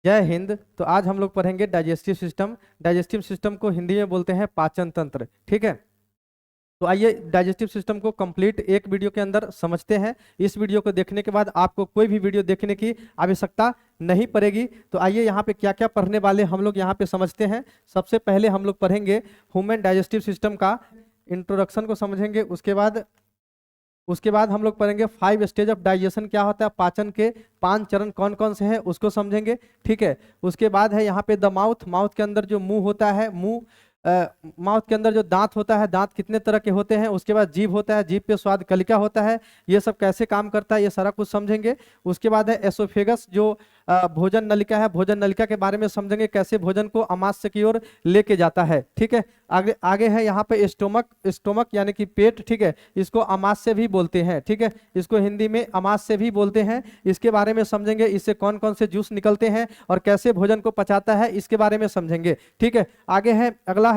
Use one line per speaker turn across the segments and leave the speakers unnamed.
जय हिंद। तो आज हम लोग पढ़ेंगे डाइजेस्टिव सिस्टम। डाइजेस्टिव सिस्टम को हिंदी में बोलते हैं पाचन तंत्र। ठीक है, तो आइए डाइजेस्टिव सिस्टम को कंप्लीट एक वीडियो के अंदर समझते हैं। इस वीडियो को देखने के बाद आपको कोई भी वीडियो देखने की आवश्यकता नहीं पड़ेगी। तो आइए यहाँ पे क्या क्या पढ़ने वाले हम लोग यहाँ पे समझते हैं। सबसे पहले हम लोग पढ़ेंगे ह्यूमन डाइजेस्टिव सिस्टम का इंट्रोडक्शन को समझेंगे। उसके बाद हम लोग पढ़ेंगे 5 स्टेज ऑफ डाइजेशन क्या होता है, पाचन के 5 चरण कौन कौन से हैं उसको समझेंगे। ठीक है, उसके बाद है यहाँ पे द माउथ। माउथ के अंदर जो मुंह होता है, माउथ के अंदर जो दांत होता है, दांत कितने तरह के होते हैं। उसके बाद जीभ होता है, जीभ पे स्वाद कलिका होता है, ये सब कैसे काम करता है ये सारा कुछ समझेंगे। उसके बाद है एसोफेगस, जो भोजन नलिका है, भोजन नलिका के बारे में समझेंगे, कैसे भोजन को अमाशय की ओर लेके जाता है। ठीक है, आगे आगे है यहाँ पे स्टोमक। स्टोमक यानी कि पेट। ठीक है, इसको अमाशय भी बोलते हैं। ठीक है, इसको हिंदी में अमाशय भी बोलते हैं। इसके बारे में समझेंगे, इससे कौन कौन से जूस निकलते हैं और कैसे भोजन को पचाता है इसके बारे में समझेंगे। ठीक है, आगे है अगला है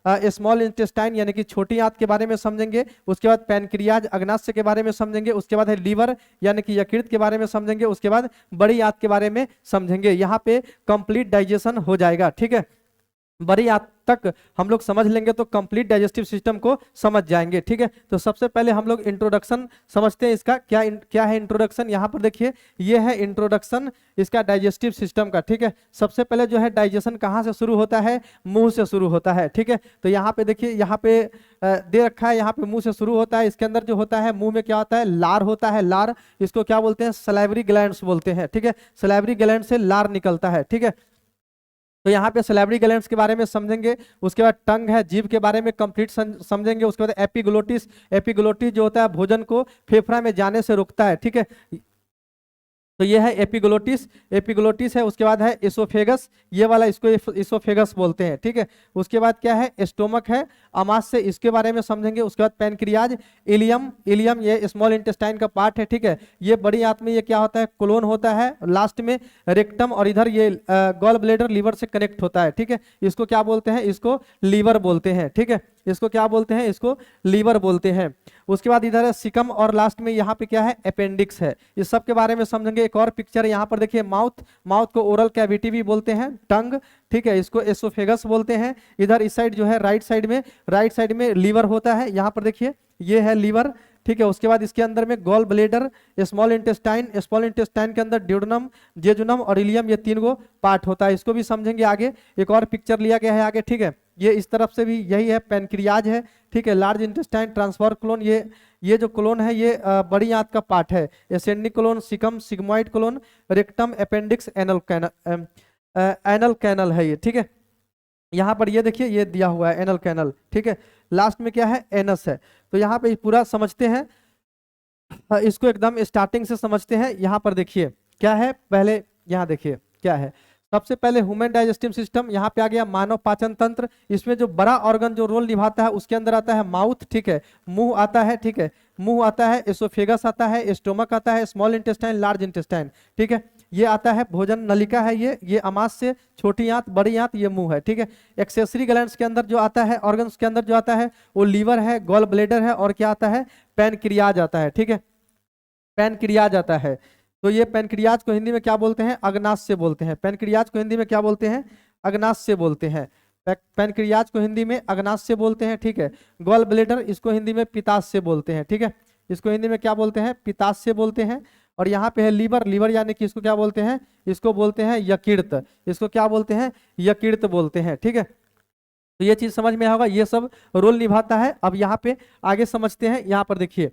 स्मॉल इंटेस्टाइन यानी कि छोटी आंत के बारे में समझेंगे। उसके बाद पैनक्रियाज अग्नाशय के बारे में समझेंगे। उसके बाद है लीवर यानी कि यकृत के बारे में समझेंगे। उसके बाद बड़ी आंत के बारे में समझेंगे। यहाँ पे कंप्लीट डाइजेशन हो जाएगा। ठीक है, बड़ी आंत तक हम लोग समझ लेंगे तो कंप्लीट डाइजेस्टिव सिस्टम को समझ जाएंगे। ठीक है, तो सबसे पहले हम लोग इंट्रोडक्शन समझते हैं। इसका क्या है इंट्रोडक्शन। यहाँ पर देखिए, ये है इंट्रोडक्शन इसका डाइजेस्टिव सिस्टम का। ठीक है, सबसे पहले जो है डाइजेशन कहाँ से शुरू होता है, मुंह से शुरू होता है। ठीक है, तो यहाँ पे देखिए, यहाँ पे दे रखा है, यहाँ पे मुंह से शुरू होता है। इसके अंदर जो होता है, मुंह में क्या होता है, लार होता है। लार, इसको क्या बोलते हैं, सलाइवरी ग्लैंड्स बोलते हैं। ठीक है, सलाइवरी ग्लैंड से लार निकलता है। ठीक है, तो यहाँ पे सैलिवरी ग्लैंड्स के बारे में समझेंगे। उसके बाद टंग है, जीभ के बारे में कंप्लीट समझेंगे। उसके बाद एपिग्लोटिस। एपिग्लोटिस जो होता है भोजन को फेफड़ा में जाने से रोकता है। ठीक है, तो ये है एपिग्लोटिस। एपिग्लोटिस है। उसके बाद है इसोफेगस, ये वाला इसको इसोफेगस बोलते हैं। ठीक है, उसके बाद क्या है, स्टोमक है, अमाशय, इसके बारे में समझेंगे। उसके बाद पैनक्रियाज, इलियम। इलियम ये स्मॉल इंटेस्टाइन का पार्ट है। ठीक है, ये बड़ी आंत में ये क्या होता है, कोलोन होता है। लास्ट में रेक्टम, और इधर ये गॉल ब्लेडर लीवर से कनेक्ट होता है। ठीक है, इसको क्या बोलते हैं, इसको लीवर बोलते हैं। ठीक है, इसको क्या बोलते हैं, इसको लीवर बोलते हैं। उसके बाद इधर है सिकम, और लास्ट में यहाँ पे क्या है, अपेंडिक्स है। इस सब के बारे में समझेंगे। एक और पिक्चर यहाँ पर देखिए, माउथ। माउथ को ओरल कैविटी भी बोलते हैं। टंग, ठीक है, इसको एसोफेगस बोलते हैं। इधर इस साइड जो है राइट साइड में लीवर होता है। यहाँ पर देखिए, ये है लीवर। ठीक है, उसके बाद इसके अंदर में gall bladder, small intestine. Small intestine के अंदर ड्यूडेनम, जेजुनम और इलियम, ये 3 पार्ट होता है। इसको भी समझेंगे आगे। एक और पिक्चर लिया गया है आगे। ठीक है, ये इस तरफ से भी यही है, पैनक्रियाज है। ठीक है, लार्ज इंटेस्टाइन, ट्रांसफर कोलोन, ये जो कोलोन है ये बड़ी आंत का पार्ट है। Ascending colon, caecum, sigmoid colon, rectum, appendix, anal canal है ये। ठीक है, यहाँ पर ये देखिए, ये दिया हुआ है एनल कैनल। ठीक है, लास्ट में क्या है, एनस है। तो यहाँ पे पूरा समझते हैं। इसको एकदम स्टार्टिंग से समझते हैं। यहाँ पर देखिए क्या है, पहले यहाँ देखिए क्या है। सबसे पहले ह्यूमन डाइजेस्टिव सिस्टम, यहाँ पे आ गया मानव पाचन तंत्र। इसमें जो बड़ा ऑर्गन जो रोल निभाता है उसके अंदर आता है माउथ। ठीक है, मुंह आता है। ठीक है, मुंह आता है, एसोफेगस आता है, स्टोमक आता है, स्मॉल इंटेस्टाइन, लार्ज इंटेस्टाइन। ठीक है, ये आता है भोजन नलिका है, ये अमाशय, छोटी आंत, बड़ी आंत, ये मुंह है। ठीक है, एक्सेसरी ग्लैंड्स के अंदर जो आता है, ऑर्गन्स के अंदर जो आता है वो लीवर है, गॉल ब्लेडर है, और क्या आता है, पैनक्रियाज आता है। ठीक है, पैनक्रियाज आता है। तो ये पैनक्रियाज को हिंदी में क्या बोलते हैं, अग्नाशय बोलते हैं। पैनक्रियाज को हिंदी में क्या बोलते हैं, अग्नाशय बोलते हैं। पैनक्रियाज को हिंदी में अग्नाशय बोलते हैं। ठीक है, गॉल ब्लेडर, इसको हिंदी में पित्ताशय बोलते हैं। ठीक है, इसको हिंदी में क्या बोलते हैं, पित्ताशय बोलते हैं। और यहाँ पे है लीवर। लीवर यानी कि इसको क्या बोलते हैं, इसको बोलते हैं यकृत। इसको क्या बोलते हैं, यकृत बोलते हैं। ठीक है, तो ये चीज समझ में होगा, ये सब रोल निभाता है। अब यहाँ पे आगे समझते हैं। यहाँ पर देखिए,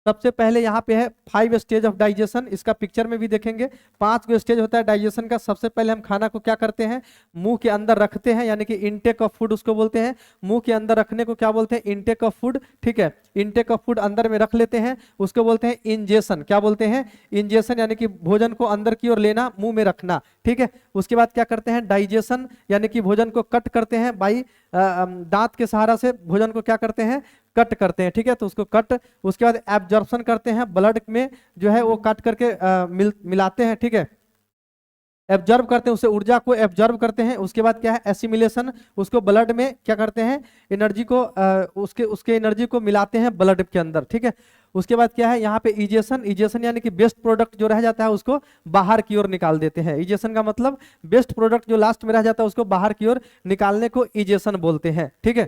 सबसे पहले यहाँ पे है 5 स्टेज ऑफ डाइजेशन। इसका पिक्चर में भी देखेंगे। 5 स्टेज होता है डाइजेशन का। सबसे पहले हम खाना को क्या करते हैं, मुंह के अंदर रखते हैं, यानी कि इनटेक ऑफ फूड उसको बोलते हैं। मुंह के अंदर रखने को क्या बोलते हैं, इनटेक ऑफ फूड। ठीक है, इनटेक ऑफ फूड अंदर में रख लेते हैं, उसको बोलते हैं इंजेशन। क्या बोलते हैं, इंजेशन, यानी कि भोजन को अंदर की ओर लेना, मुंह में रखना। ठीक है, उसके बाद क्या करते हैं, डाइजेशन, यानी कि भोजन को कट करते हैं बाई दांत के सहारा से भोजन को क्या करते हैं, कट करते हैं। ठीक है, तो उसको कट, उसके बाद एब्जॉर्प्शन करते हैं, ब्लड में जो है वो कट करके मिलाते हैं। ठीक है, एब्जॉर्ब करते हैं, उससे ऊर्जा को एब्जॉर्ब करते हैं। उसके बाद क्या है, एसिमिलेशन, उसको ब्लड में क्या करते हैं, एनर्जी को उसके उसके एनर्जी को मिलाते हैं ब्लड के अंदर, ठीक है। उसके बाद क्या है यहाँ पे इजेशन, इजेशन यानी कि बेस्ट प्रोडक्ट जो रह जाता है उसको बाहर की ओर निकाल देते हैं। इजेशन का मतलब बेस्ट प्रोडक्ट जो लास्ट में रह जाता है उसको बाहर की ओर निकालने को इजेशन बोलते हैं, ठीक है।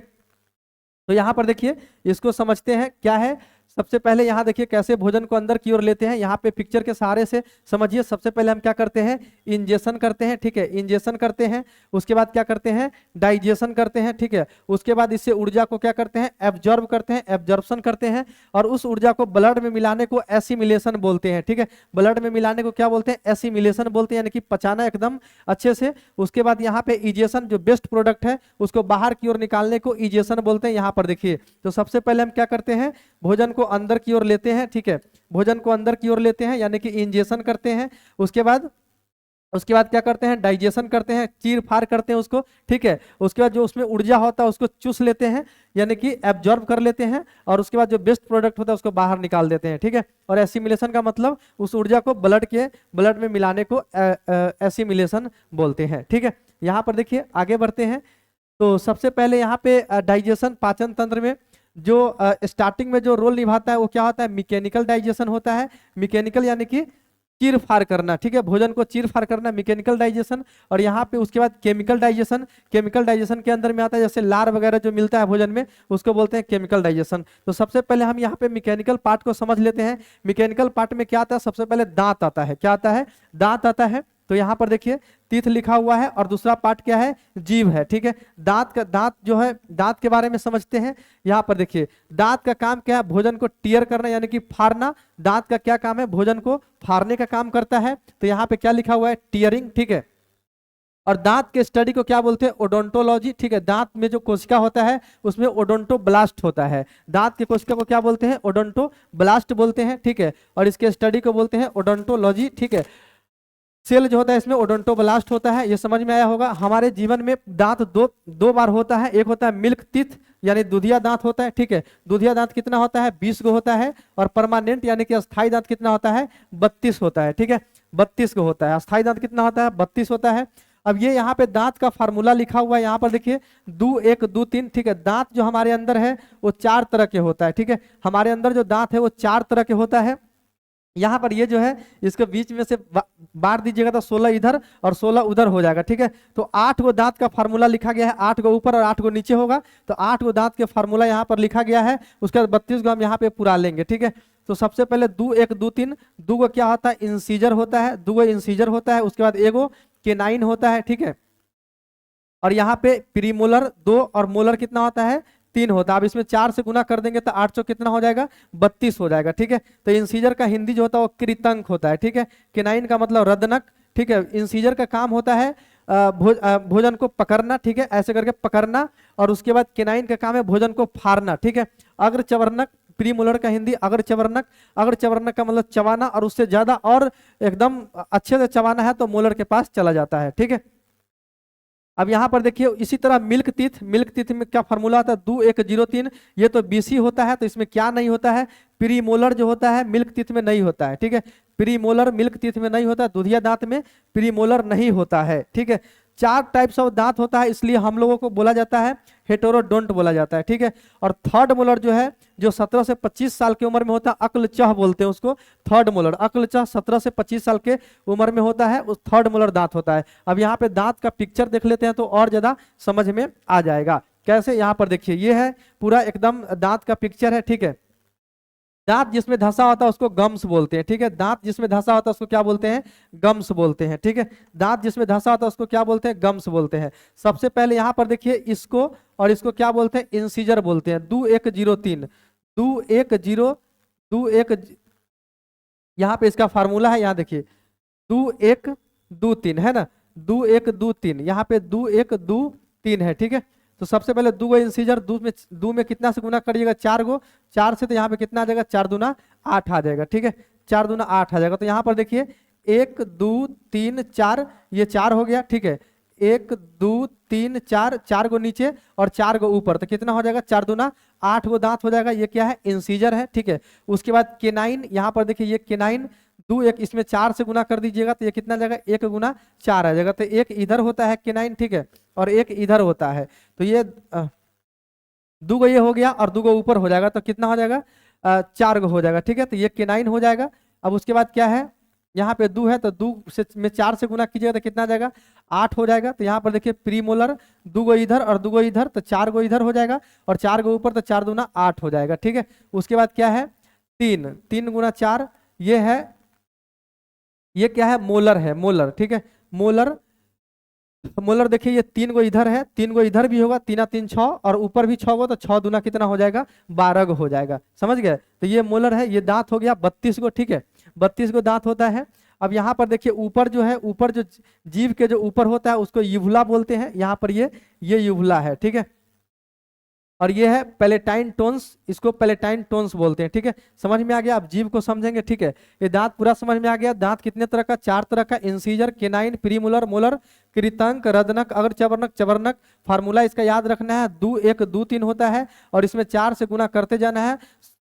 तो यहाँ पर देखिए इसको समझते हैं क्या है। सबसे पहले यहाँ देखिए कैसे भोजन को अंदर की ओर लेते हैं, यहाँ पे पिक्चर के सहारे से समझिए। सबसे पहले हम क्या करते हैं, इंजेशन करते हैं, ठीक है, इंजेशन करते हैं। उसके बाद क्या करते हैं, डाइजेशन करते हैं, ठीक है। उसके बाद इससे ऊर्जा को क्या करते हैं, एब्जॉर्ब करते हैं, एब्जॉर्प्शन करते हैं। और उस ऊर्जा को ब्लड में मिलाने को एसिमिलेशन बोलते हैं, ठीक है। ब्लड में मिलाने को क्या बोलते हैं, एसिमिलेशन बोलते हैं, यानी कि पचाना एकदम अच्छे से। उसके बाद यहाँ पे इजेशन, जो बेस्ट प्रोडक्ट है उसको बाहर की ओर निकालने को इजेशन बोलते हैं। यहाँ पर देखिए तो सबसे पहले हम क्या करते हैं, भोजन को अंदर की ओर लेते हैं, ठीक है, भोजन को अंदर की ओर लेते हैं यानी कि इंजेशन करते हैं। उसके बाद क्या करते हैं, डाइजेशन करते हैं, चीर फाड़ करते हैं उसको, ठीक है। उसके बाद जो उसमें ऊर्जा होता है उसको चूस लेते हैं यानी कि एब्जॉर्ब कर लेते हैं। और उसके बाद जो बेस्ट प्रोडक्ट होता है उसको बाहर निकाल देते हैं, ठीक है। और एसिमिलेशन का मतलब उस ऊर्जा को ब्लड में मिलाने को एसिमिलेशन बोलते हैं, ठीक है। यहाँ पर देखिए आगे बढ़ते हैं। तो सबसे पहले यहाँ पे डाइजेशन, पाचन तंत्र में जो स्टार्टिंग में जो रोल निभाता है वो क्या होता है, मैकेनिकल डाइजेशन होता है। मैकेनिकल यानी कि चीर फाड़ करना, ठीक है, भोजन को चीर फाड़ करना, मैकेनिकल डाइजेशन। और यहाँ पे उसके बाद केमिकल डाइजेशन, केमिकल डाइजेशन के अंदर में आता है जैसे लार वगैरह जो मिलता है भोजन में उसको बोलते हैं केमिकल डाइजेशन। तो सबसे पहले हम यहाँ पे मैकेनिकल पार्ट को समझ लेते हैं। मैकेनिकल पार्ट में क्या आता है, सबसे पहले दांत आता है। क्या आता है, दांत आता है। तो यहाँ पर देखिए तीथ लिखा हुआ है और दूसरा पार्ट क्या है, जीभ है, ठीक है। दांत जो है, दांत के बारे में समझते हैं। यहाँ पर देखिए दांत का काम क्या है, भोजन को टीयर करना यानी कि फाड़ना। दांत का क्या काम है, भोजन को फाड़ने का काम करता है। तो यहाँ पे क्या लिखा हुआ है, टीयरिंग, ठीक है। और दांत के स्टडी को क्या बोलते हैं, ओडोंटोलॉजी, ठीक है। दांत में जो कोशिका होता है उसमें ओडोंटोब्लास्ट होता है। दांत के कोशिका को क्या बोलते हैं, ओडोंटोब्लास्ट बोलते हैं, ठीक है। और इसके स्टडी को बोलते हैं ओडोंटोलॉजी, ठीक है। सेल जो होता है इसमें ओडोंटोब्लास्ट होता है, ये समझ में आया होगा। हमारे जीवन में दांत दो बार होता है। एक होता है मिल्क टीथ यानी दूधिया दांत होता है, ठीक है। दूधिया दांत कितना होता है, 20 गो होता है। और परमानेंट यानी कि अस्थाई दांत कितना होता है, 32 होता है, ठीक है। 32 गो होता है। अस्थाई दांत कितना होता है, 32 होता है। अब ये यहाँ पे दांत का फार्मूला लिखा हुआ है, यहाँ पर देखिए 2 1 2 3, ठीक है। दांत जो हमारे अंदर है वो 4 तरह के होता है, ठीक है। हमारे अंदर जो दांत है वो 4 तरह के होता है। यहाँ पर ये जो है इसके बीच में से बांट दीजिएगा तो 16 इधर और 16 उधर हो जाएगा, ठीक है। तो 8 गो दांत का फार्मूला लिखा गया है, 8 गो ऊपर और 8 गो नीचे होगा। तो 8 गो दांत के फार्मूला यहाँ पर लिखा गया है। उसके बाद 32 गो हम यहाँ पे पुरा लेंगे, ठीक है। तो सबसे पहले 2 1 2 3, 2 गो क्या होता है, इंसीजर होता है, 2 गो इंसीजर होता है। उसके बाद एगो केनाइन होता है, ठीक है। और यहाँ पे प्रीमोलर 2 और मोलर कितना होता है, 3 होता है। अब इसमें 4 से गुना कर देंगे तो 800 कितना हो जाएगा, 32 हो जाएगा, ठीक है। तो इंसीजर का हिंदी जो होता है वो कृतंक होता है, ठीक है। केनाइन का मतलब रदनक, ठीक है। इंसीजर का काम होता है भोजन को पकड़ना, ठीक है, ऐसे करके पकड़ना। और उसके बाद केनाइन का काम है भोजन को फाड़ना, ठीक है। अग्रचवर्णक, प्रीमोलर का हिंदी अग्रचवर्णक, अग्रचवर्णक का मतलब चबाना। और उससे ज्यादा और एकदम अच्छे से चबाना है तो मोलर के पास चला जाता है, ठीक है। अब यहाँ पर देखिए इसी तरह मिल्क टीथ, मिल्क टीथ में क्या फार्मूला आता है, 2 1 0 3। ये तो बीसी होता है तो इसमें क्या नहीं होता है, प्रीमोलर जो होता है मिल्क टीथ में नहीं होता है, ठीक है। प्रीमोलर मिल्क टीथ में नहीं होता है, दूधिया दांत में प्रीमोलर नहीं होता है, ठीक है। 4 टाइप्स ऑफ दांत होता है इसलिए हम लोगों को बोला जाता है हेटेरोडोंट बोला जाता है, ठीक है। और थर्ड मोलर जो है जो 17 से 25 साल की उम्र में होता है, अक्लचह बोलते हैं उसको, थर्ड मोलर। अक्लचह 17 से 25 साल के उम्र में होता है, उस थर्ड मोलर दांत होता है। अब यहाँ पे दांत का पिक्चर देख लेते हैं तो और ज्यादा समझ में आ जाएगा। कैसे, यहाँ पर देखिए ये है पूरा एकदम दांत का पिक्चर है, ठीक है। दांत जिसमें धंसा होता है उसको गम्स बोलते हैं, ठीक है। दांत जिसमें धंसा होता है उसको क्या बोलते हैं, गम्स बोलते हैं, ठीक है। दांत जिसमें धंसा होता है उसको क्या बोलते हैं, गम्स बोलते हैं। सबसे पहले यहाँ पर देखिए इसको और इसको क्या बोलते हैं, इंसीजर बोलते हैं। 2 1 0 3, 2 1 0 2 1, यहाँ पे इसका फार्मूला है, यहाँ देखिए 2 1 2 3 है ना, 2 1 2 3, यहाँ पे 2 1 2 3 है, ठीक है। तो सबसे पहले 2 गो इंसीजर, 2 में कितना से गुना करिएगा, 4 गो, 4 से तो यहाँ पे कितना आ जाएगा, 4 दूना 8 आ जाएगा, ठीक है। 4 दूना 8 आ जाएगा। तो यहाँ पर देखिए 1 2 3 4, ये 4 हो गया, ठीक है। 1 2 3 4, 4 गो नीचे और 4 गो ऊपर, तो कितना हो जाएगा, 4 दूना 8 गो दांत हो जाएगा। ये क्या है, इंसीजर है, ठीक है। उसके बाद केनाइन, यहाँ पर देखिए ये केनाइन 2 एक इसमें 4 से गुना कर दीजिएगा तो ये कितना जाएगा, 1 गुना 4 आ जाएगा। तो एक इधर होता है केनाइन, ठीक है, और एक इधर होता है। तो ये 2 गो ये हो गया और 2 गो ऊपर हो जाएगा तो कितना हो जाएगा, 4 गो हो जाएगा, ठीक है। तो ये केनाइन हो जाएगा। अब उसके बाद क्या है, यहाँ पे 2 है तो 2 से में 4 से गुना कीजिएगा तो कितना जाएगा, 8 हो जाएगा। तो यहाँ पर देखिए प्रीमोलर 2 गो इधर और 2 गो इधर, तो 4 गो इधर हो जाएगा और 4 गो ऊपर, तो 4 दूना 8 हो जाएगा, ठीक है। उसके बाद क्या है, 3 गुना 4, ये है, ये क्या है, मोलर है, मोलर, ठीक है। मोलर, मोलर देखिए ये 3 गो इधर है, 3 गो इधर भी होगा, 3 3 6 और ऊपर भी 6 गो, तो 6 दूना कितना हो जाएगा, 12 गो हो जाएगा, समझ गए। तो ये मोलर है, ये दांत हो गया 32 गो, ठीक है, 32 गो दांत होता है। अब यहाँ पर देखिए ऊपर जो है, ऊपर जो जीभ के जो ऊपर होता है उसको यूवुला बोलते हैं, यहाँ पर ये यूवुला है, ठीक है। और ये है पैलेटाइन टोन्स, इसको पैलेटाइन टोन्स बोलते हैं, ठीक है। समझ में आ गया, आप जीभ को समझेंगे, ठीक है। ये दांत पूरा समझ में आ गया। दांत कितने तरह का, 4 तरह का, इंसीजर, केनाइन, प्रीमोलर, मोलर, कृतंक, रदनक, अगर चवर्णक, चवर्णक। फार्मूला इसका याद रखना है, 2 1 2 3 होता है और इसमें 4 से गुना करते जाना है।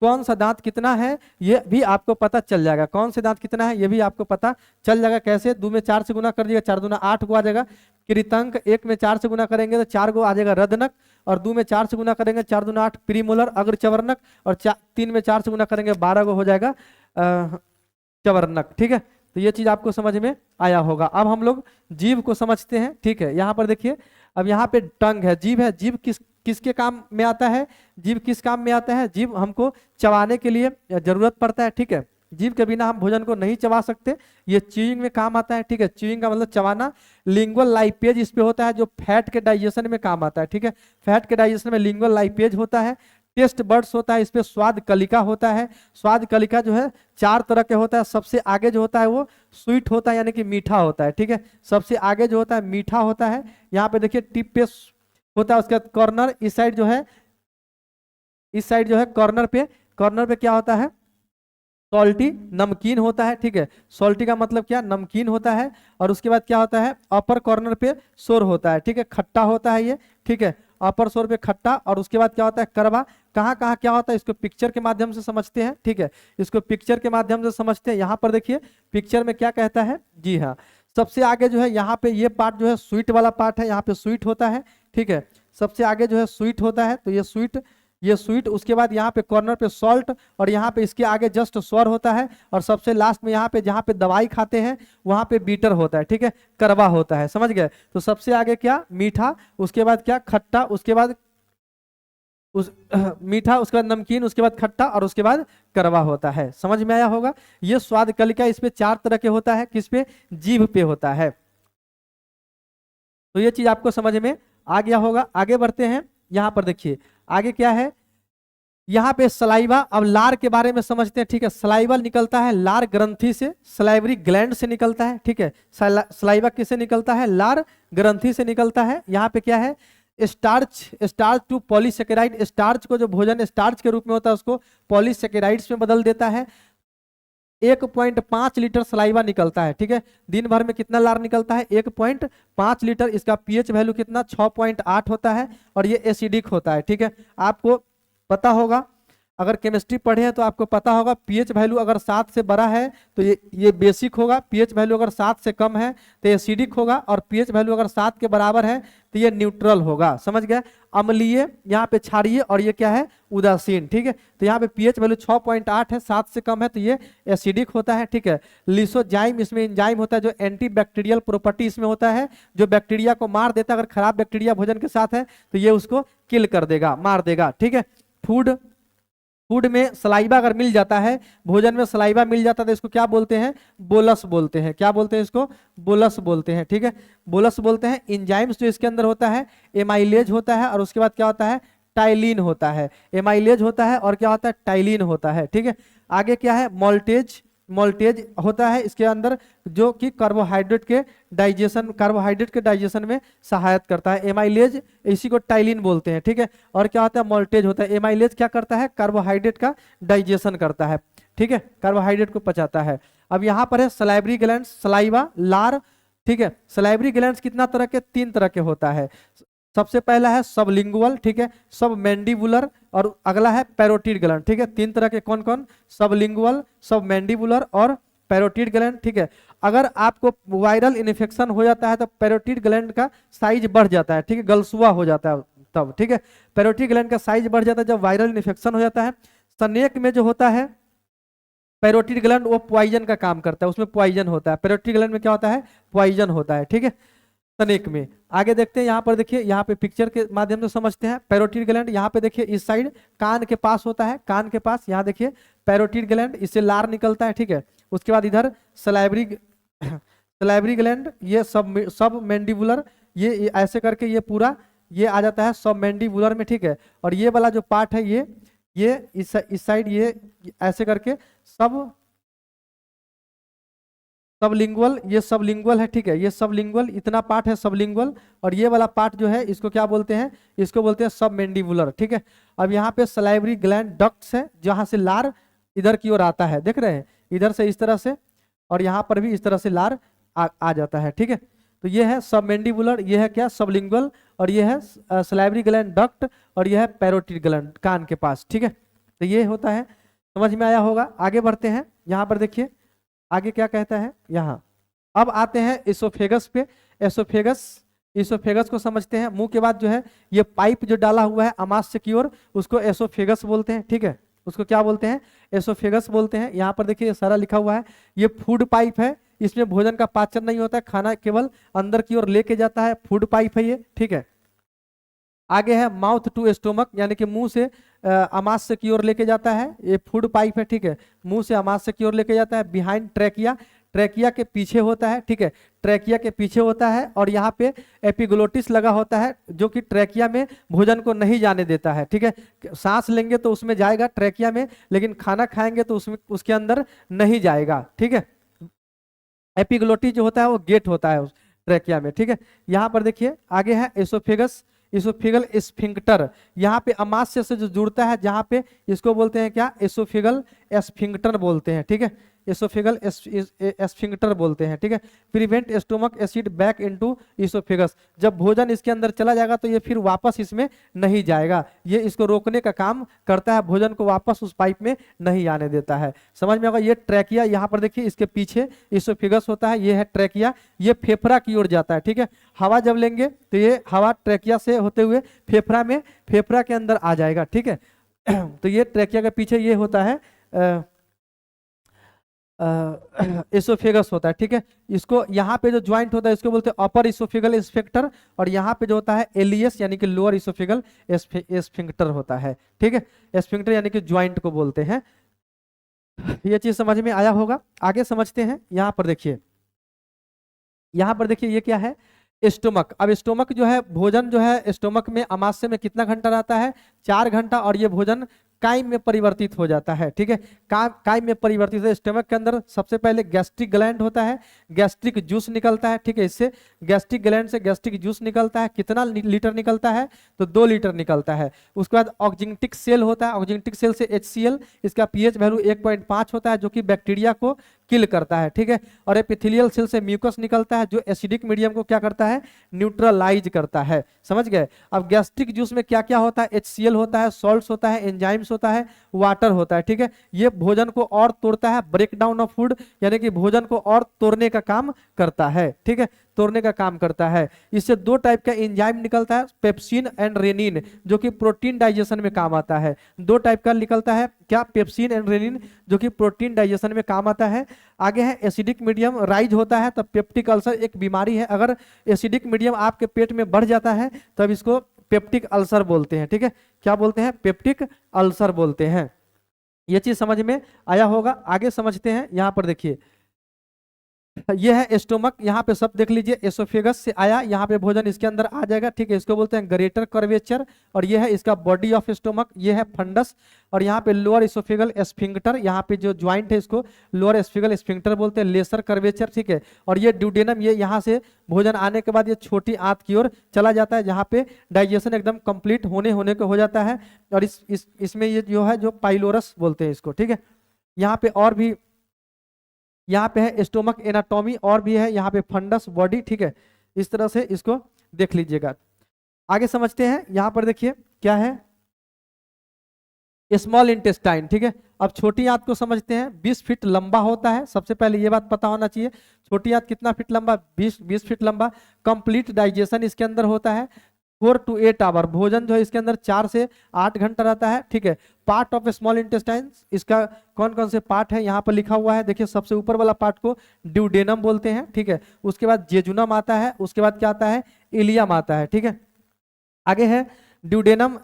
कौन सा दांत कितना है ये भी आपको पता चल जाएगा, कौन से दांत कितना है ये भी आपको पता चल जाएगा। कैसे, 2 में 4 से गुना कर दिएगा, 4 दूना 8 गो आ जाएगा। कृतंक 1 में 4 से गुना करेंगे तो 4 गो आ जाएगा। रदनक, और 2 में 4 से गुना करेंगे 4 दूना 8 प्रीमोलर, अग्र चवर्णक, और 3 में 4 से गुना करेंगे 12 गो हो जाएगा चवर्णक, ठीक है। तो ये चीज आपको समझ में आया होगा। अब हम लोग जीभ को समझते हैं, ठीक है। यहाँ पर देखिए, अब यहाँ पे टंग है, जीभ है। जीभ किसके काम में आता है, जीभ किस काम में आता है, जीभ हमको चबाने के लिए जरूरत पड़ता है, ठीक है। जीभ के बिना हम भोजन को नहीं चबा सकते, ये च्यूइंग में काम आता है, ठीक है। च्यूइंग का मतलब चबाना। लिंगुअल लाइपेज इस पे होता है जो फैट के डाइजेशन में काम आता है, ठीक है। फैट के डाइजेशन में लिंगुअल लाइपेज होता है। टेस्ट बर्ड्स होता है, इस पे स्वाद कलिका होता है। स्वाद कलिका जो है 4 तरह के होता है। सबसे आगे जो होता है वो स्वीट होता है, यानी कि मीठा होता है, ठीक है। सबसे आगे जो होता है मीठा होता है। यहाँ पे देखिए टिप पे होता है, उसका कॉर्नर, इस साइड जो है, इस साइड जो है कॉर्नर पे क्या होता है, सॉल्टी, नमकीन होता है, ठीक है। सॉल्टी का मतलब क्या, नमकीन होता है। और उसके बाद क्या होता है, अपर कॉर्नर पे सोर होता है, ठीक है, खट्टा होता है ये, ठीक है। अपर सोर पे खट्टा। और उसके बाद क्या होता है, करवा। कहाँ कहाँ क्या होता है इसको पिक्चर के माध्यम से समझते हैं, ठीक है। इसको पिक्चर के माध्यम से समझते हैं। यहाँ पर देखिए पिक्चर में क्या कहता है, जी हाँ, सबसे आगे जो है यहाँ पे ये पार्ट जो है स्वीट वाला पार्ट है, यहाँ पे स्वीट होता है, ठीक है। सबसे आगे जो है स्वीट होता है, तो ये स्वीट। उसके बाद यहाँ पे कॉर्नर पे सॉल्ट, और यहाँ पे इसके आगे जस्ट स्वर होता है। और सबसे लास्ट में यहाँ पे जहाँ पे दवाई खाते हैं वहाँ पे बीटर होता है, ठीक है, करवा होता है, समझ गए। तो सबसे आगे क्या, मीठा, उसके बाद क्या, खट्टा, उसके बाद मीठा, उसके बाद नमकीन, उसके बाद खट्टा, और उसके बाद करवा होता है। समझ में आया होगा। ये स्वाद कलिका इस पे 4 तरह के होता है, किस पे, जीभ पे होता है। तो ये चीज आपको समझ में आ गया होगा। आगे बढ़ते हैं। यहाँ पर देखिए आगे क्या है, यहाँ पे सलाइवा। अब लार के बारे में समझते हैं, ठीक है। सलाइवा निकलता है लार ग्रंथि से, सलाइवरी ग्लैंड से निकलता है, ठीक है। सलाइवा किससे निकलता है, लार ग्रंथि से निकलता है। यहाँ पे क्या है, स्टार्च टू पॉलीसेकेराइड। स्टार्च को जो भोजन स्टार्च के रूप में होता है उसको पॉलीसेकेराइड्स में बदल देता है। 1.5 लीटर सलाइवा निकलता है, ठीक है। दिन भर में कितना लार निकलता है, 1.5 लीटर। इसका पीएच वैल्यू कितना, 6.8 होता है। और ये एसिडिक होता है, ठीक है। आपको पता होगा, अगर केमिस्ट्री पढ़े हैं तो आपको पता होगा, पीएच वैल्यू अगर 7 से बड़ा है तो ये बेसिक होगा। पीएच वैल्यू अगर 7 से कम है तो एसिडिक होगा। और पीएच वैल्यू अगर 7 के बराबर है तो ये न्यूट्रल होगा, समझ गए। अम्लीय, यहाँ पे क्षारीय, और ये क्या है, उदासीन, ठीक है। तो यहाँ पे पीएच वैल्यू 6.8 है, 7 से कम है तो ये एसिडिक होता है, ठीक है। लिसोजाइम, इसमें एंजाइम होता है जो एंटी बैक्टीरियल प्रॉपर्टी इसमें होता है, जो बैक्टीरिया को मार देता है। अगर खराब बैक्टीरिया भोजन के साथ है तो ये उसको किल कर देगा, मार देगा, ठीक है। फूड में सलाइवा अगर मिल जाता है, भोजन में सलाइवा मिल जाता है तो इसको क्या बोलते हैं, बोलस बोलते हैं। क्या बोलते हैं इसको, बोलस बोलते हैं, ठीक है, बोलस बोलते हैं। एंजाइम्स जो इसके अंदर होता है, एमाइलेज होता है, और उसके बाद क्या होता है, टाइलिन होता है। एमाइलेज होता है और क्या होता है, टाइलिन होता है, ठीक है। आगे क्या है, मोल्टेज होता है इसके अंदर, जो कि कार्बोहाइड्रेट के डाइजेशन में सहायता करता है। एमाइलेज, इसी को टाइलिन बोलते हैं, ठीक है। और क्या होता है, मोल्टेज होता है। एमाइलेज क्या करता है, कार्बोहाइड्रेट का डाइजेशन करता है, ठीक है, कार्बोहाइड्रेट को पचाता है। अब यहाँ पर है सलाइवरी ग्लैंड, सलाइवा, लार, ठीक है। सलाइवरी ग्लैंड कितना तरह के, 3 तरह के होता है। सबसे पहला है सबलिंगुअल, ठीक है, सब मैंडिबुलर, और अगला है पैरोटिड ग्लैंड, ठीक है। 3 तरह के कौन कौन, सबलिंगुअल, सब मैंडिबुलर और पैरोटिड ग्लैंड, ठीक है। अगर आपको वायरल इन्फेक्शन हो जाता है तो पैरोटिड ग्लैंड का साइज बढ़ जाता है, ठीक है, गलसुआ हो जाता है तब, ठीक है। पैरोटिड ग्लैंड का साइज बढ़ जाता है जब वायरल इन्फेक्शन हो जाता है। स्नेक में जो होता है पैरोटिड ग्लैंड, वो पॉइजन का काम करता है, उसमें पॉइजन होता है। पैरोटिड ग्लैंड में क्या होता है, पॉइजन होता है, ठीक है, स्नेक में। आगे देखते हैं, यहाँ पर देखिए, यहाँ पे पिक्चर के माध्यम से समझते हैं। पैरोटिड ग्लैंड यहाँ पे देखिए इस साइड कान के पास होता है, कान के पास यहाँ देखिए पैरोटिड ग्लैंड, इससे लार निकलता है, ठीक है। उसके बाद इधर सलाइवरी सलाइवरी ग्लैंड, ये सब मैंडिबुलर, ये ऐसे करके ये पूरा ये आ जाता है सब मैंडिबुलर में, ठीक है। और ये वाला जो पार्ट है ये इस साइड ये ऐसे करके सबलिंगुअल, ये सबलिंगुअल है, ठीक है, ये सबलिंगुअल, इतना पार्ट है सबलिंगुअल। और ये वाला पार्ट जो है इसको क्या बोलते हैं, इसको बोलते हैं सब मैंडिबुलर, ठीक है। अब यहाँ पे सलाइवरी ग्लैंड डक्ट्स है जहां से लार इधर की ओर आता है, देख रहे हैं, इधर से इस तरह से, और यहाँ पर भी इस तरह से लार आ जाता है, ठीक है। तो ये है सब मैंडिबुलर, ये है क्या सबलिंगुअल, और ये है सलाइवरी ग्लैंड डक्ट, और ये है पैरोटिड ग्लैंड कान के पास, ठीक है। तो ये होता है, समझ में आया होगा। आगे बढ़ते हैं, यहाँ पर देखिए आगे क्या कहता है यहाँ। अब आते हैं एसोफेगस पे। एसोफेगस को समझते हैं। मुंह के बाद जो है ये पाइप जो डाला हुआ है आमाशय की ओर, उसको एसोफेगस बोलते हैं, ठीक है, उसको क्या बोलते हैं, एसोफेगस बोलते हैं। यहाँ पर देखिए सारा लिखा हुआ है, ये फूड पाइप है, इसमें भोजन का पाचन नहीं होता है, खाना केवल अंदर की ओर लेके जाता है, फूड पाइप है ये, ठीक है। आगे है माउथ टू स्टोमक, यानी कि मुंह से आमाशय की ओर लेके जाता है, ये फूड पाइप है, ठीक है, मुंह से आमाशय की ओर लेके जाता है। बिहाइंड ट्रैकिया, ट्रैकिया के पीछे होता है, ठीक है, ट्रैकिया के पीछे होता है। और यहाँ पे एपिग्लोटिस लगा होता है जो कि ट्रैकिया में भोजन को नहीं जाने देता है, ठीक है। सांस लेंगे तो उसमें जाएगा ट्रैकिया में, लेकिन खाना खाएंगे तो उसमें उसके अंदर नहीं जाएगा, ठीक है। एपिग्लोटिस जो होता है वो गेट होता है उस ट्रैकिया में, ठीक है। यहाँ पर देखिए आगे है एसोफेगस, एसोफेगल स्फिंक्टर, यहाँ पे अमाशय से जो जुड़ता है जहाँ पे, इसको बोलते हैं क्या, एसोफेगल स्फिंक्टर बोलते हैं, ठीक है, एसोफेगल स्फिंक्टर बोलते हैं, ठीक है। Prevent stomach acid back into oesophagus, जब भोजन इसके अंदर चला जाएगा तो ये फिर वापस इसमें नहीं जाएगा, ये इसको रोकने का काम करता है, भोजन को वापस उस पाइप में नहीं आने देता है। समझ में होगा। ये ट्रैकिया, यहाँ पर देखिए इसके पीछे एसोफेगस होता है, ये है ट्रैकिया, ये फेफड़ा की ओर जाता है, ठीक है। हवा जब लेंगे तो ये हवा ट्रैकिया से होते हुए फेफड़ा के अंदर आ जाएगा, ठीक है। तो ये ट्रैकिया के पीछे ये होता है एसोफेगस होता है, ठीक है। इसको यहाँ पे जो ज्वाइंट होता है इसको बोलते हैं अपर इसोफेगल स्फिंक्टर, और यहाँ पे जो होता है एलियस यानी कि लोअर इसोफेगल स्फिंक्टर होता है, ठीक है। स्फिंक्टर यानी कि ज्वाइंट को बोलते हैं। ये चीज समझ में आया होगा। आगे समझते हैं, यहाँ पर देखिए, यहाँ पर देखिए ये क्या है, स्टोमक। अब स्टोमक जो है, भोजन जो है स्टोमक में आमाशय में कितना घंटा रहता है, 4 घंटा, और ये भोजन काइम में परिवर्तित हो जाता है, ठीक है। काइम में परिवर्तित है। स्टमक के अंदर सबसे पहले गैस्ट्रिक ग्लैंड होता है, गैस्ट्रिक जूस निकलता है, ठीक है। इससे गैस्ट्रिक ग्लैंड से गैस्ट्रिक जूस निकलता है, कितना लीटर निकलता है, तो 2 लीटर निकलता है। उसके बाद ऑक्जिंटिक सेल होता है, ऑक्जिंटिक सेल से HCl, इसका पीएच वैल्यू 1.5 होता है जो कि बैक्टीरिया को किल करता है, ठीक है। और एपिथेलियल सेल से म्यूकस निकलता है जो एसिडिक मीडियम को क्या करता है, न्यूट्रलाइज करता है, समझ गए। अब गैस्ट्रिक जूस में क्या क्या होता है, HCl होता है, सॉल्ट्स होता है, एंजाइम्स होता है, वाटर होता है, ठीक है। ये भोजन को और तोड़ता है, ब्रेक डाउन ऑफ फूड, यानी कि भोजन को और तोड़ने का काम करता है, ठीक है, तोड़ने का काम करता है। इससे 2 टाइप का एंजाइम निकलता है, पेप्सिन एंड रेनिन, जो कि प्रोटीन डाइजेशन में काम आता है। 2 टाइप का निकलता है, क्या, पेप्सिन एंड रेनिन, जो कि प्रोटीन डाइजेशन में काम आता है। आगे है एसिडिक मीडियम राइज होता है, तब पेप्टिक अल्सर एक बीमारी है, अगर एसिडिक मीडियम आपके पेट में बढ़ जाता है तब इसको पेप्टिक अल्सर बोलते हैं, ठीक है। क्या बोलते हैं, पेप्टिक अल्सर बोलते हैं। ये चीज समझ में आया होगा। आगे समझते हैं, यहाँ पर देखिए ये है स्टोमक, यहाँ पे सब देख लीजिए, एसोफेगस से आया, यहाँ पे भोजन इसके अंदर आ जाएगा, ठीक है। इसको बोलते हैं ग्रेटर कर्वेचर, और ये है इसका बॉडी ऑफ स्टोमक, ये है फंडस। और यहाँ पे लोअर इसोफेगल स्फिंक्टर, यहाँ पे जो ज्वाइंट है इसको लोअर एसोफेगल स्फिंक्टर बोलते हैं, लेसर कर्वेचर, ठीक है। और ये ड्यूडेनम, ये यहाँ से भोजन आने के बाद ये छोटी आंत की ओर चला जाता है, जहाँ पे डाइजेशन एकदम कंप्लीट होने को हो जाता है। और इसमें ये जो है, जो पाइलोरस बोलते हैं इसको, ठीक है। यहाँ पे और भी, यहाँ पे है स्टोमक एनाटॉमी, और भी है यहाँ पे फंडस बॉडी, ठीक है। इस तरह से इसको देख लीजिएगा। आगे समझते हैं, यहाँ पर देखिए क्या है, स्मॉल इंटेस्टाइन, ठीक है। अब छोटी आंत को समझते हैं। 20 फीट लंबा होता है, सबसे पहले ये बात पता होना चाहिए। छोटी आंत कितना फीट लंबा? 20 फीट लंबा। कंप्लीट डाइजेशन इसके अंदर होता है 4 to 8 आवर। भोजन जो है इसके अंदर 4 से 8 घंटा रहता है, ठीक है। पार्ट ऑफ स्मॉल इंटेस्टाइन, इसका कौन कौन से पार्ट है यहाँ पर लिखा हुआ है, देखिए। सबसे ऊपर वाला पार्ट को ड्यूडेनम बोलते हैं, ठीक है। उसके बाद जेजुनम आता है, उसके बाद क्या आता है? इलियम आता है, ठीक है। आगे है ड्यूडेनम।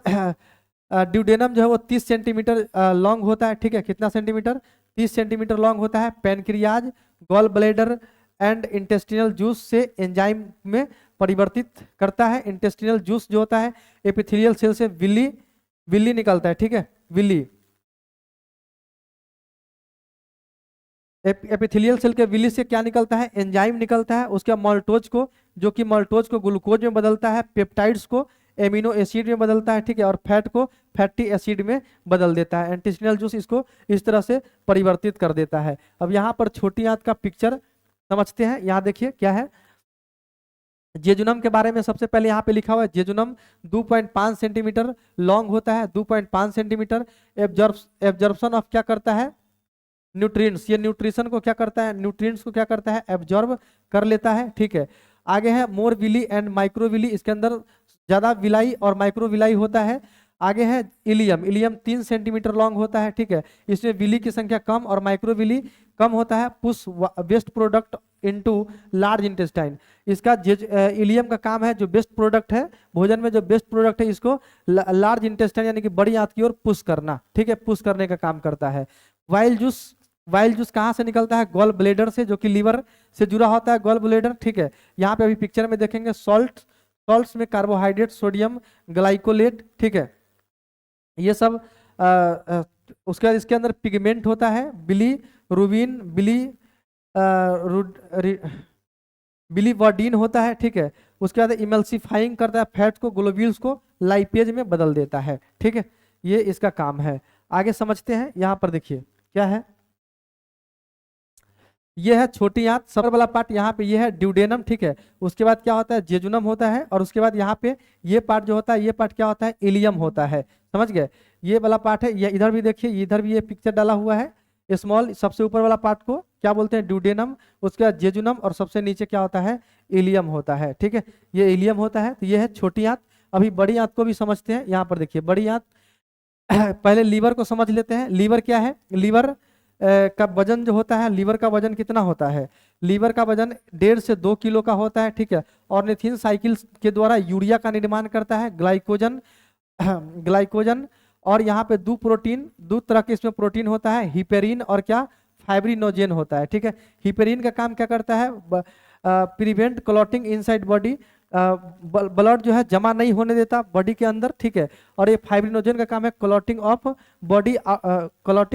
ड्यूडेनम जो है वो 30 सेंटीमीटर लॉन्ग होता है, ठीक है। कितना सेंटीमीटर? 30 सेंटीमीटर लॉन्ग होता है। Pancreas, gall bladder and intestinal juice से एंजाइम में परिवर्तित करता है। इंटेस्टिनल जूस जो होता है एपिथेलियल सेल से विल्ली निकलता है, ठीक है। विल्ली, एपिथेलियल सेल के विली से क्या निकलता है? एंजाइम निकलता है। उसके माल्टोज को, जो कि माल्टोज को ग्लूकोज में बदलता है, पेप्टाइड्स को एमिनो एसिड में बदलता है, ठीक है। और फैट को फैटी एसिड में बदल देता है। इंटेस्टिनल जूस इसको इस तरह से परिवर्तित कर देता है। अब यहाँ पर छोटी आंत का पिक्चर समझते हैं। यहाँ देखिए क्या है। जेजुनम के बारे में सबसे पहले यहाँ पे लिखा हुआ है, जेजुनम 2.5 सेंटीमीटर लॉन्ग होता है। 2.5 सेंटीमीटर। एब्जॉर्प्शन ऑफ क्या करता है? न्यूट्रिएंट्स। ये न्यूट्रिशन को क्या करता है? न्यूट्रिएंट्स को क्या करता है? एब्जॉर्ब कर लेता है, ठीक है। आगे है मोर विली एंड माइक्रोविली। इसके अंदर ज्यादा विलाई और माइक्रोविलाई होता है। आगे है इलियम। इलियम 3 सेंटीमीटर लॉन्ग होता है, ठीक है। इसमें विली की संख्या कम और माइक्रोविली कम होता है। Push waste product into large intestine. इसका इलियम का काम है, जो बेस्ट प्रोडक्ट है भोजन में, जो बेस्ट प्रोडक्ट है, इसको लार्ज इंटेस्टाइन यानी कि बड़ी आंत की ओर पुश करना, ठीक है। पुश करने का काम करता है। वाइल जूस कहाँ से निकलता है? गॉल ब्लेडर से, जो कि लीवर से जुड़ा होता है गॉल ब्लेडर, ठीक है। यहाँ पे अभी पिक्चर में देखेंगे सॉल्ट्स में कार्बोहाइड्रेट, सोडियम ग्लाइकोलेट, ठीक है। ये सब उसके बाद इसके अंदर पिगमेंट होता है, बिलीरुबिन, बिलीवर्डिन होता है, ठीक है। उसके बाद इमल्सिफाइंग करता है फैट को, ग्लोब्यूल्स को लाइपेज में बदल देता है, ठीक है। ये इसका काम है। आगे समझते हैं। यहाँ पर देखिए क्या है। ये है छोटी आंत। सबर वाला पार्ट यहाँ पे ये है ड्यूडेनम, ठीक है। उसके बाद क्या होता है? जेजुनम होता है। और उसके बाद यहाँ पे ये पार्ट जो होता है, ये पार्ट क्या होता है? इलियम होता है, समझ गए। ये वाला पार्ट है। ये इधर भी देखिए, इधर भी ये पिक्चर डाला हुआ है। स्मॉल, सबसे ऊपर वाला पार्ट को क्या बोलते हैं? ड्यूडेनम। उसके बाद जेजुनम, और सबसे नीचे क्या होता है? इलियम होता है, ठीक है। ये इलियम होता है। तो ये है छोटी आंत। अभी बड़ी आंत को भी समझते हैं। यहाँ पर देखिए बड़ी आंत। पहले लीवर को समझ लेते हैं। लीवर क्या है? लीवर का वजन जो होता है, लीवर का वजन कितना होता है? लीवर का वजन 1.5 से 2 किलो का होता है, ठीक है। ऑर्निथिन साइकिल के द्वारा यूरिया का निर्माण करता है, ग्लाइकोजन। और यहाँ पे दो तरह के इसमें प्रोटीन होता है, हिपेरिन और क्या? फाइब्रिनोजेन होता है, ठीक है। हिपेरिन का काम क्या करता है? Prevent clotting inside body. Blood जो है जमा नहीं होने देता बॉडी के अंदर, ठीक है। और ये फाइब्रिनोजन का काम है clotting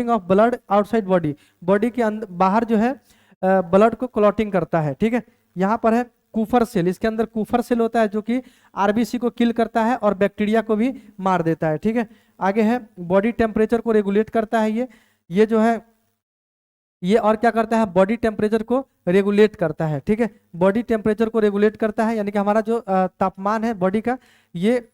of blood outside body. Body के अंदर, बाहर जो है ब्लड को क्लॉटिंग करता है, ठीक है। यहाँ पर है कूफर सेल। इसके अंदर कूफर सेल होता है, जो कि आरबीसी को किल करता है और बैक्टीरिया को भी मार देता है, ठीक है। आगे है बॉडी टेम्परेचर को रेगुलेट करता है। ये जो है ये और क्या करता है? बॉडी टेम्परेचर को रेगुलेट करता है, ठीक है। बॉडी टेम्परेचर को रेगुलेट करता है, यानी कि हमारा जो तापमान है बॉडी का, ये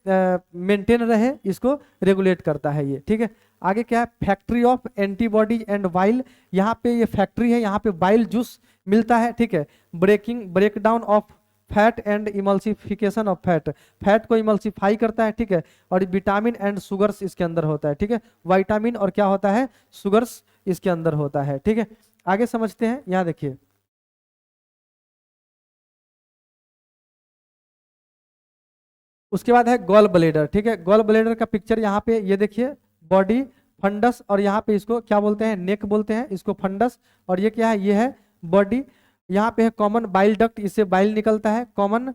मेंटेन रहे, इसको रेगुलेट करता है ये, ठीक है। आगे क्या है? Factory of antibodies and bile. यहाँ पे ये फैक्ट्री है, यहाँ पे बाइल जूस मिलता है, ठीक है। Breakdown of fat and emulsification of fat को इमल्सिफाई करता है, ठीक है। और विटामिन एंड शुगर्स इसके अंदर होता है, ठीक है। विटामिन और क्या होता है? शुगर्स इसके अंदर होता है, ठीक है। आगे समझते हैं। यहाँ देखिए उसके बाद है गॉल ब्लेडर, ठीक है। गॉल ब्लेडर का पिक्चर यहाँ पे ये देखिए। बॉडी, फंडस, और यहाँ पे इसको क्या बोलते हैं? नेक बोलते हैं इसको, फंडस। और ये क्या है? ये है बॉडी। यहाँ पे है कॉमन बाइल डक्ट, इससे बाइल निकलता है। कॉमन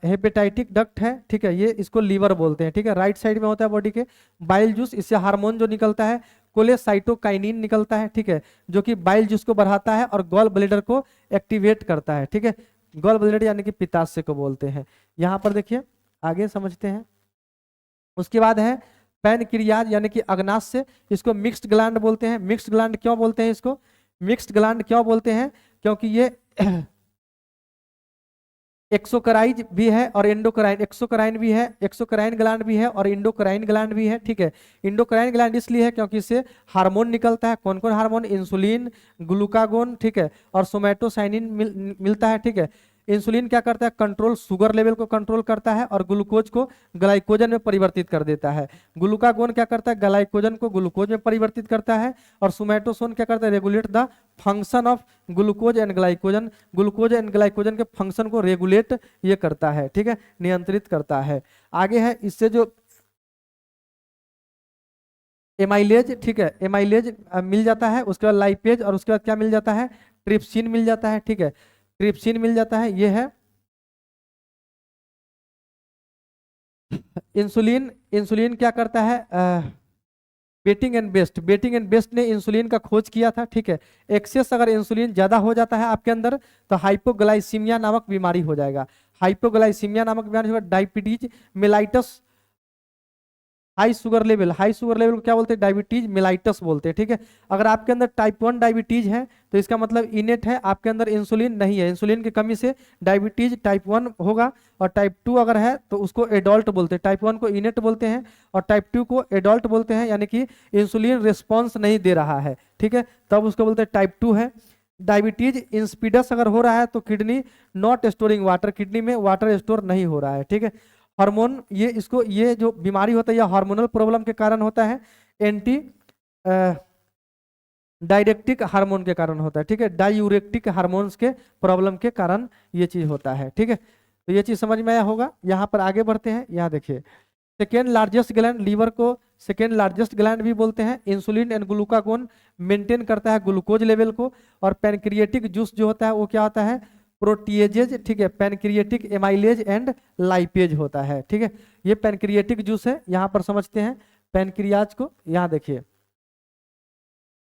हेपेटाइटिक डक्ट है, ठीक है। ये इसको लीवर बोलते हैं, ठीक है। राइट साइड में होता है बॉडी के। बाइल जूस, इससे हार्मोन जो निकलता है कोलेसाइटोकाइनिन निकलता है, ठीक है, जो कि बाइल जूस को बढ़ाता है और गॉल ब्लेडर को एक्टिवेट करता है, ठीक है। गॉल ब्लेडर यानी कि पित्ताशय को बोलते हैं। यहाँ पर देखिए आगे समझते हैं। उसके बाद है पैनक्रियाज यानी कि अग्नाशय। इसको मिक्स्ड ग्लैंड बोलते हैं। मिक्स्ड ग्लैंड क्यों बोलते हैं इसको? मिक्स्ड ग्लैंड क्यों बोलते हैं? क्योंकि ये एक्सोक्राइन भी है और एंडोक्राइन, एक्सोक्राइन भी है, एक्सोक्राइन ग्लैंड भी है और इंडोक्राइन ग्लैंड भी है, ठीक है। इंडोक्राइन ग्लैंड इसलिए है क्योंकि इससे हार्मोन निकलता है। कौन कौन हार्मोन? इंसुलिन, ग्लूकागोन, ठीक है, और सोमैटोसाइनिन मिलता है, ठीक है। इंसुलिन क्या करता है? कंट्रोल, शुगर लेवल को कंट्रोल करता है और ग्लूकोज को ग्लाइकोजन में परिवर्तित कर देता है। ग्लूकागोन क्या करता है? ग्लाइकोजन को ग्लूकोज में परिवर्तित करता है। और सोमैटोसोन क्या करता है? Regulate the function of glucose and glycogen, glucose and glycogen के फंक्शन को रेगुलेट ये करता है, ठीक है, नियंत्रित करता है। आगे है इससे जो एमाइलेज, ठीक है, एमाइलेज मिल जाता है। उसके बाद लाइपेज और उसके बाद क्या मिल जाता है? ट्रिप्सिन मिल जाता है, ठीक है, ट्रिप्सिन मिल जाता है। ये है इंसुलिन। इंसुलिन क्या करता है? Banting and Best, Banting and Best ने इंसुलिन का खोज किया था, ठीक है। एक्सेस अगर इंसुलिन ज्यादा हो जाता है आपके अंदर तो हाइपोग्लाइसीमिया नामक बीमारी हो जाएगा। हाइपोग्लाइसीमिया नामक बीमारी होगा, diabetes mellitus, high sugar level, high sugar level को क्या बोलते हैं? डायबिटीज मेलाइटस बोलते हैं, ठीक है। अगर आपके अंदर टाइप 1 डायबिटीज है तो इसका मतलब इनेट है, आपके अंदर इंसुलिन नहीं है, इंसुलिन की कमी से डायबिटीज टाइप 1 होगा। और टाइप 2 अगर है तो उसको एडल्ट बोलते हैं, टाइप 1 को इनेट बोलते हैं और टाइप 2 को एडल्ट बोलते हैं, यानी कि इंसुलिन रिस्पॉन्स नहीं दे रहा है, ठीक है, तब उसको बोलते हैं टाइप 2 है। डायबिटीज इंसिपिडस अगर हो रहा है तो kidney not storing water, kidney में वाटर स्टोर नहीं हो रहा है, ठीक है। हार्मोन, ये इसको, ये जो बीमारी होता है यह हार्मोनल प्रॉब्लम के कारण होता है, एंटी डायरेक्टिक हार्मोन के कारण होता है, ठीक है, डायूरेक्टिक हार्मोन्स के प्रॉब्लम के कारण ये चीज होता है, ठीक है। तो ये चीज समझ में आया होगा। यहाँ पर आगे बढ़ते हैं, यहाँ देखिए सेकेंड लार्जेस्ट ग्लैंड, लीवर को सेकेंड लार्जेस्ट ग्लैंड भी बोलते हैं। इंसुलिन एंड ग्लूकागोन मेंटेन करता है ग्लूकोज लेवल को। और पैनक्रिएटिक जूस जो होता है वो क्या होता है? प्रोटीएजेज, ठीक है, पैनक्रिएटिक एमाइलेज एंड लाइपेज होता है, ठीक है। ये पैनक्रिएटिक जूस है, यहाँ पर समझते हैं पैनक्रियाज को। यहाँ देखिए,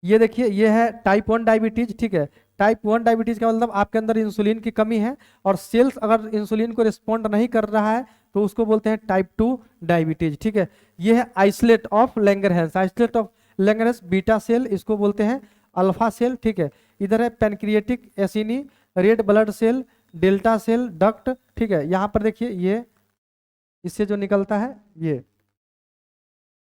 ये देखिए, ये है टाइप 1 डायबिटीज, ठीक है। टाइप 1 डायबिटीज का मतलब आपके अंदर इंसुलिन की कमी है और सेल्स अगर इंसुलिन को रिस्पॉन्ड नहीं कर रहा है तो उसको बोलते हैं टाइप 2 डायबिटीज, ठीक है। ये है islet of Langerhans, islet of Langerhans beta cell, इसको बोलते हैं अल्फा सेल, ठीक है। इधर है pancreatic acini, red blood cell, delta cell, duct, ठीक है। यहाँ पर देखिए, ये इससे जो निकलता है ये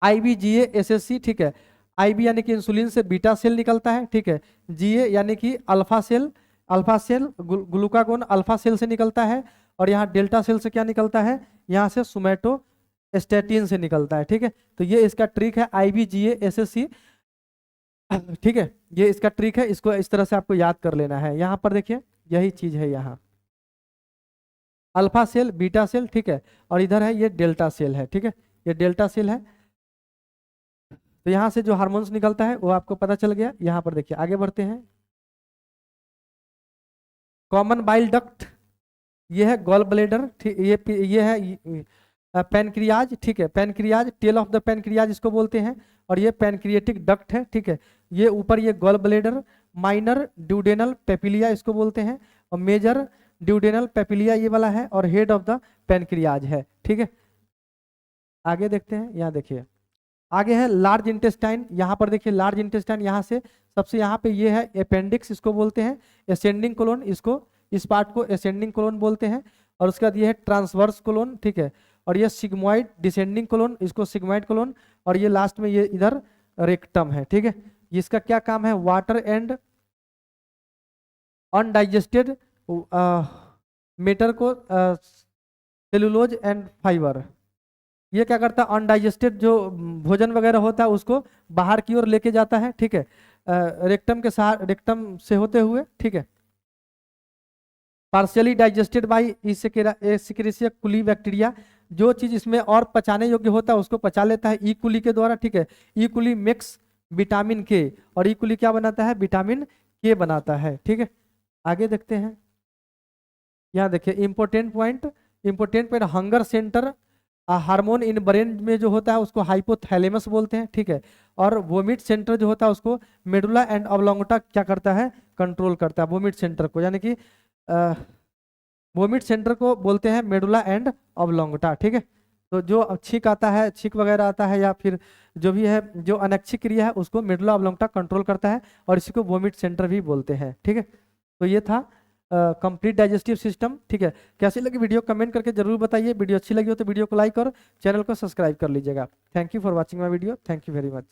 IBGA SSC, ठीक है। IB यानी कि इंसुलिन से बीटा सेल निकलता है, ठीक है। GA यानी कि alpha cell, alpha cell glucagon alpha cell से निकलता है। और यहाँ डेल्टा सेल से क्या निकलता है? यहाँ से सोमैटोस्टैटिन से निकलता है, ठीक है। तो ये इसका ट्रिक है, IBGA SSC, ठीक है, ये इसका ट्रिक है, इसको इस तरह से आपको याद कर लेना है। यहाँ पर देखिए यही चीज है, यहाँ अल्फा सेल, बीटा सेल, ठीक है, और इधर है ये डेल्टा सेल है, ठीक है, ये डेल्टा सेल है। तो यहाँ से जो हार्मोन्स निकलता है वो आपको पता चल गया। यहाँ पर देखिए, आगे बढ़ते हैं। कॉमन बाइल डक्ट, ये है गॉल ब्लेडर, ठीक, ये है पैनक्रियाज, ठीक है, pancreas, tail of the pancreas इसको बोलते हैं। और ये पैनक्रिएटिक डक्ट है, ठीक है। ये ऊपर ये गॉल ब्लेडर, माइनर ड्यूडेनल पेपिलिया इसको बोलते हैं, और मेजर ड्यूडेनल पेपिलिया ये वाला है, और हेड ऑफ द पैनक्रियाज है, ठीक है। आगे देखते हैं, यहाँ देखिए आगे है लार्ज इंटेस्टाइन। यहाँ पर देखिए लार्ज इंटेस्टाइन, यहाँ से सबसे यहाँ पे ये है अपेंडिक्स इसको बोलते हैं, एसेंडिंग कोलोन इसको, इस पार्ट को एसेंडिंग कोलोन बोलते हैं। और उसके बाद ये है ट्रांसवर्स कोलोन, ठीक है। और ये सिग्मोइड डिसेंडिंग कोलोन, इसको सिग्मोइड कोलोन। और ये लास्ट में ये इधर रेक्टम है, ठीक है। इसका क्या काम है? वाटर एंड अनडाइजेस्टेड मैटर को, सेलुलोज एंड फाइबर, ये क्या करता है? अनडाइजेस्टेड जो भोजन वगैरह होता है उसको बाहर की ओर लेके जाता है, ठीक है, रेक्टम के साथ, रेक्टम से होते हुए, ठीक है। Partially digested by Escherichia coli bacteria, जो चीज इसमें और पचाने योग्य होता है उसको पचा लेता है ई कुली के द्वारा, ठीक है। ई कुली मिक्स विटामिन के, और ई कुली क्या बनाता है? विटामिन के बनाता है, ठीक है। आगे देखते हैं, यहाँ देखिए important point, important point, hunger centre hormone in brain में जो होता है उसको हाइपोथैलेमस बोलते हैं, ठीक है। और वोमिट सेंटर जो होता है उसको मेडुला एंड ऑब्लोंगटा क्या करता है? कंट्रोल करता है वोमिट सेंटर को, यानी कि वोमिट सेंटर को बोलते हैं मेडुला एंड ऑब्लोंगटा, ठीक है। तो जो छींक आता है, छींक वगैरह आता है, या फिर जो भी है जो अनैच्छिक क्रिया है उसको मेडुला ऑब्लोंगटा कंट्रोल करता है, और इसी को वोमिट सेंटर भी बोलते हैं, ठीक है। तो ये था कंप्लीट डाइजेस्टिव सिस्टम। ठीक है, कैसी लगी वीडियो कमेंट करके जरूर बताइए। वीडियो अच्छी लगी हो तो वीडियो को लाइक और चैनल को सब्सक्राइब कर लीजिएगा। Thank you for watching my video. Thank you very much.